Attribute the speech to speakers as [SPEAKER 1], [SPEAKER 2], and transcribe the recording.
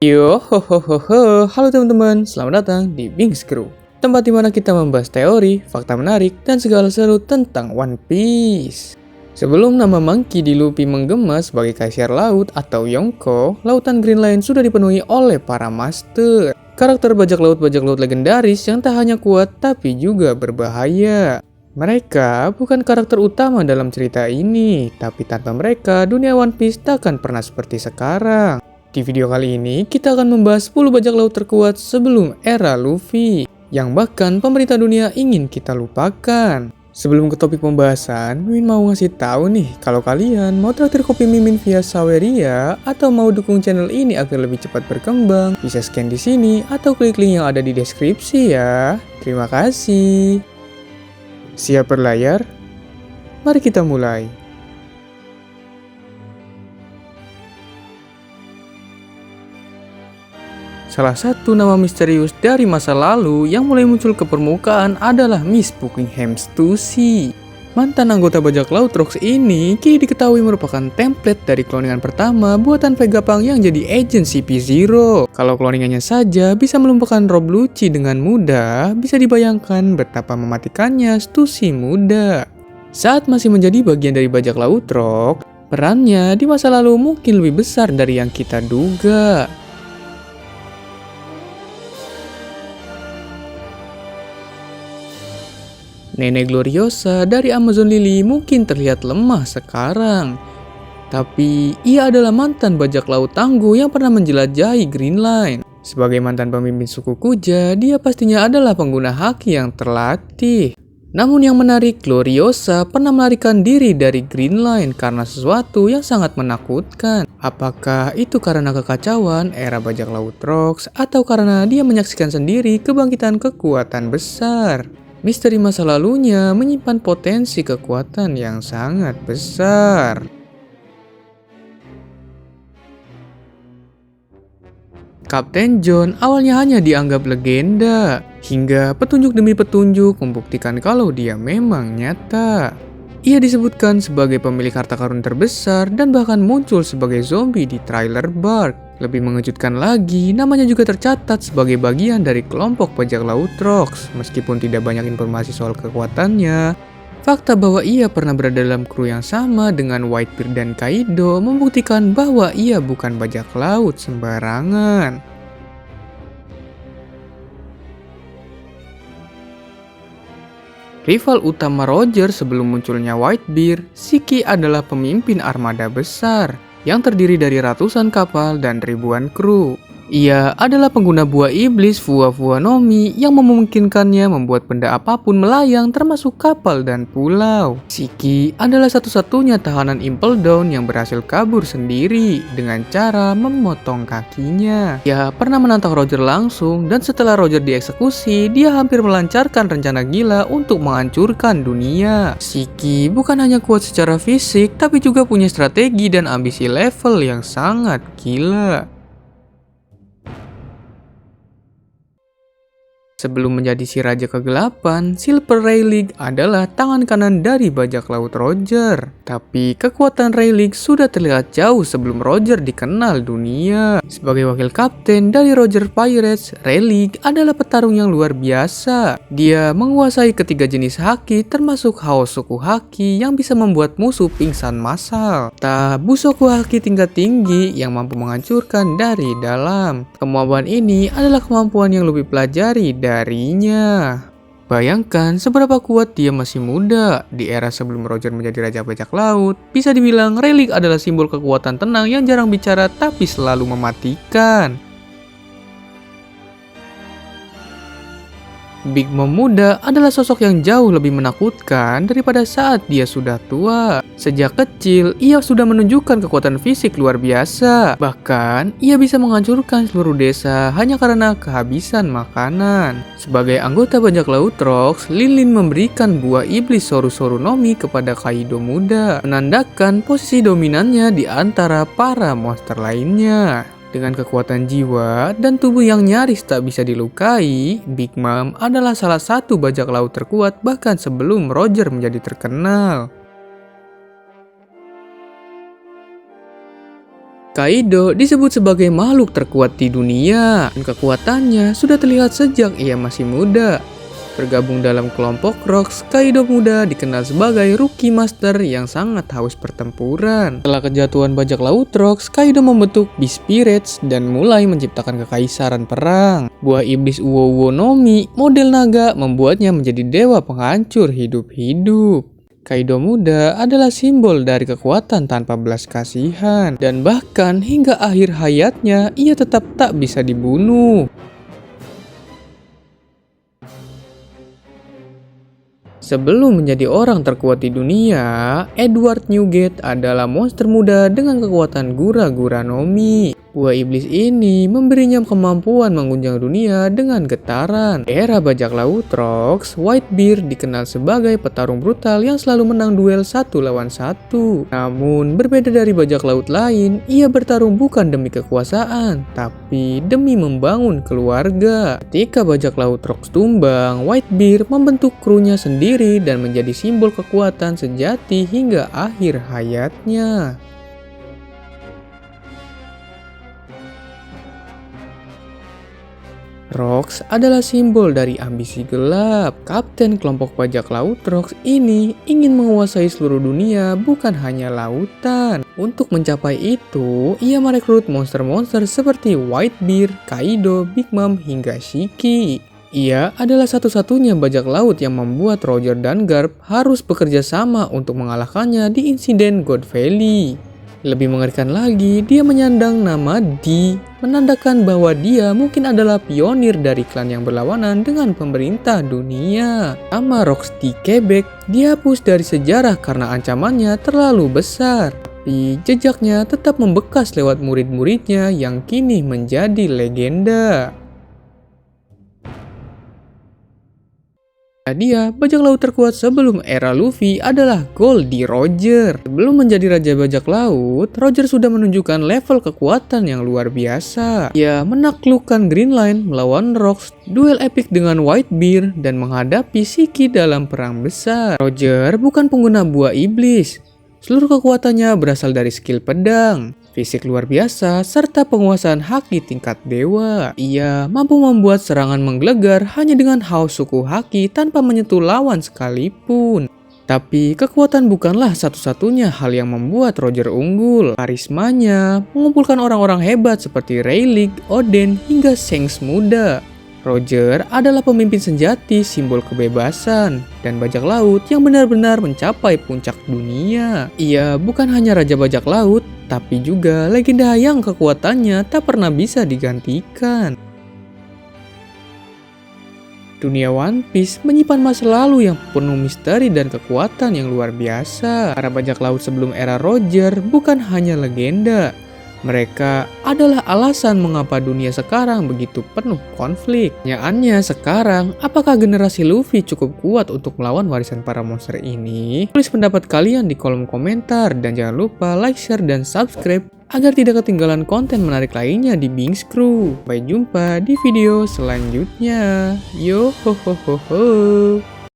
[SPEAKER 1] Yo, ho ho ho ho, halo teman-teman, selamat datang di Bings Crew, tempat di mana kita membahas teori, fakta menarik, dan segala seru tentang One Piece. Sebelum nama Monkey D. Luffy menggema sebagai kaisar laut atau Yonko, lautan Green Line sudah dipenuhi oleh para master. Karakter bajak laut legendaris yang tak hanya kuat tapi juga berbahaya. Mereka bukan karakter utama dalam cerita ini, tapi tanpa mereka dunia One Piece takkan pernah seperti sekarang. Di video kali ini, kita akan membahas 10 bajak laut terkuat sebelum era Luffy, yang bahkan pemerintah dunia ingin kita lupakan. Sebelum ke topik pembahasan, Mimin mau ngasih tahu nih, kalau kalian mau traktir kopi Mimin via Saweria, atau mau dukung channel ini agar lebih cepat berkembang, bisa scan di sini atau klik link yang ada di deskripsi ya. Terima kasih. Siap berlayar? Mari kita mulai. Salah satu nama misterius dari masa lalu yang mulai muncul ke permukaan adalah Miss Buckingham Stussy. Mantan anggota bajak laut Rocks ini kini diketahui merupakan template dari cloningan pertama buatan Vegapunk yang jadi agent CP0. Kalau cloningannya saja bisa melumpahkan Rob Lucci dengan mudah, bisa dibayangkan betapa mematikannya Stussy muda. Saat masih menjadi bagian dari bajak laut Rock, perannya di masa lalu mungkin lebih besar dari yang kita duga. Nenek Gloriosa dari Amazon Lily mungkin terlihat lemah sekarang. Tapi ia adalah mantan bajak laut tangguh yang pernah menjelajahi Green Line. Sebagai mantan pemimpin suku Kuja, dia pastinya adalah pengguna haki yang terlatih. Namun yang menarik, Gloriosa pernah melarikan diri dari Green Line karena sesuatu yang sangat menakutkan. Apakah itu karena kekacauan era bajak laut Rocks atau karena dia menyaksikan sendiri kebangkitan kekuatan besar? Misteri masa lalunya menyimpan potensi kekuatan yang sangat besar. Kapten John awalnya hanya dianggap legenda, hingga petunjuk demi petunjuk membuktikan kalau dia memang nyata. Ia disebutkan sebagai pemilik harta karun terbesar dan bahkan muncul sebagai zombie di trailer Bark. Lebih mengejutkan lagi, namanya juga tercatat sebagai bagian dari kelompok bajak laut Rocks. Meskipun tidak banyak informasi soal kekuatannya, fakta bahwa ia pernah berada dalam kru yang sama dengan Whitebeard dan Kaido membuktikan bahwa ia bukan bajak laut sembarangan. Rival utama Roger sebelum munculnya Whitebeard, Shiki adalah pemimpin armada besar yang terdiri dari ratusan kapal dan ribuan kru. Ia adalah pengguna buah iblis Fua-Fua Nomi yang memungkinkannya membuat benda apapun melayang termasuk kapal dan pulau. Shiki adalah satu-satunya tahanan Impel Down yang berhasil kabur sendiri dengan cara memotong kakinya. Ia pernah menantang Roger langsung dan setelah Roger dieksekusi, dia hampir melancarkan rencana gila untuk menghancurkan dunia. Shiki bukan hanya kuat secara fisik tapi juga punya strategi dan ambisi level yang sangat gila. Sebelum menjadi si Raja Kegelapan, Silver Rayleigh adalah tangan kanan dari bajak laut Roger. Tapi kekuatan Rayleigh sudah terlihat jauh sebelum Roger dikenal dunia. Sebagai wakil kapten dari Roger Pirates, Rayleigh adalah petarung yang luar biasa. Dia menguasai ketiga jenis haki termasuk Haosoku Haki yang bisa membuat musuh pingsan massal. Busoku Haki tingkat tinggi yang mampu menghancurkan dari dalam. Kemampuan ini adalah kemampuan yang lebih pelajari darinya. Bayangkan seberapa kuat dia masih muda. Di era sebelum Roger menjadi raja bajak laut, bisa dibilang Rayleigh adalah simbol kekuatan tenang yang jarang bicara tapi selalu mematikan. Big Mom muda adalah sosok yang jauh lebih menakutkan daripada saat dia sudah tua. Sejak kecil, ia sudah menunjukkan kekuatan fisik luar biasa. Bahkan, ia bisa menghancurkan seluruh desa hanya karena kehabisan makanan. Sebagai anggota bajak laut Rocks, Lin memberikan buah iblis Soru-Soru Nomi kepada Kaido muda, menandakan posisi dominannya di antara para monster lainnya. Dengan kekuatan jiwa dan tubuh yang nyaris tak bisa dilukai, Big Mom adalah salah satu bajak laut terkuat bahkan sebelum Roger menjadi terkenal. Kaido disebut sebagai makhluk terkuat di dunia, dan kekuatannya sudah terlihat sejak ia masih muda. Tergabung dalam kelompok Rocks, Kaido muda dikenal sebagai rookie master yang sangat haus pertempuran. Setelah kejatuhan bajak laut Rocks, Kaido membentuk Beast Spirits dan mulai menciptakan kekaisaran perang. Buah iblis Uo Uo no Mi, model naga, membuatnya menjadi dewa penghancur hidup-hidup. Kaido muda adalah simbol dari kekuatan tanpa belas kasihan, dan bahkan hingga akhir hayatnya ia tetap tak bisa dibunuh. Sebelum menjadi orang terkuat di dunia, Edward Newgate adalah monster muda dengan kekuatan Gura-Gura no Mi. Buah iblis ini memberinya kemampuan mengguncang dunia dengan getaran. Di era bajak laut Rocks, Whitebeard dikenal sebagai petarung brutal yang selalu menang duel 1 lawan 1. Namun, berbeda dari bajak laut lain, ia bertarung bukan demi kekuasaan, tapi demi membangun keluarga. Ketika bajak laut Rocks tumbang, Whitebeard membentuk krunya sendiri dan menjadi simbol kekuatan sejati hingga akhir hayatnya. Rocks adalah simbol dari ambisi gelap. Kapten kelompok bajak laut Rocks ini ingin menguasai seluruh dunia, bukan hanya lautan. Untuk mencapai itu, ia merekrut monster-monster seperti Whitebeard, Kaido, Big Mom, hingga Shiki. Ia adalah satu-satunya bajak laut yang membuat Roger dan Garp harus bekerja sama untuk mengalahkannya di insiden God Valley. Lebih mengerikan lagi, dia menyandang nama D, menandakan bahwa dia mungkin adalah pionir dari klan yang berlawanan dengan pemerintah dunia. Nama Rocks di Quebec dihapus dari sejarah karena ancamannya terlalu besar. Tapi jejaknya tetap membekas lewat murid-muridnya yang kini menjadi legenda. Dia bajak laut terkuat sebelum era Luffy adalah Goldie Roger. Sebelum menjadi raja bajak laut, Roger sudah menunjukkan level kekuatan yang luar biasa. Ia menaklukkan Green Line melawan Rocks, duel epik dengan Whitebeard, dan menghadapi Shiki dalam perang besar. Roger bukan pengguna buah iblis. Seluruh kekuatannya berasal dari skill pedang, fisik luar biasa, serta penguasaan haki tingkat dewa. Ia mampu membuat serangan menggelegar hanya dengan haus suku haki tanpa menyentuh lawan sekalipun. Tapi kekuatan bukanlah satu-satunya hal yang membuat Roger unggul. Karismanya mengumpulkan orang-orang hebat seperti Rayleigh, Oden, hingga Shanks muda. Roger adalah pemimpin sejati, simbol kebebasan, dan bajak laut yang benar-benar mencapai puncak dunia. Ia bukan hanya raja bajak laut, tapi juga legenda yang kekuatannya tak pernah bisa digantikan. Dunia One Piece menyimpan masa lalu yang penuh misteri dan kekuatan yang luar biasa. Para bajak laut sebelum era Roger bukan hanya legenda. Mereka adalah alasan mengapa dunia sekarang begitu penuh konflik. Pertanyaannya sekarang, apakah generasi Luffy cukup kuat untuk melawan warisan para monster ini? Tulis pendapat kalian di kolom komentar dan jangan lupa like, share, dan subscribe agar tidak ketinggalan konten menarik lainnya di Binks Crew. Sampai jumpa di video selanjutnya. Yo ho ho ho ho.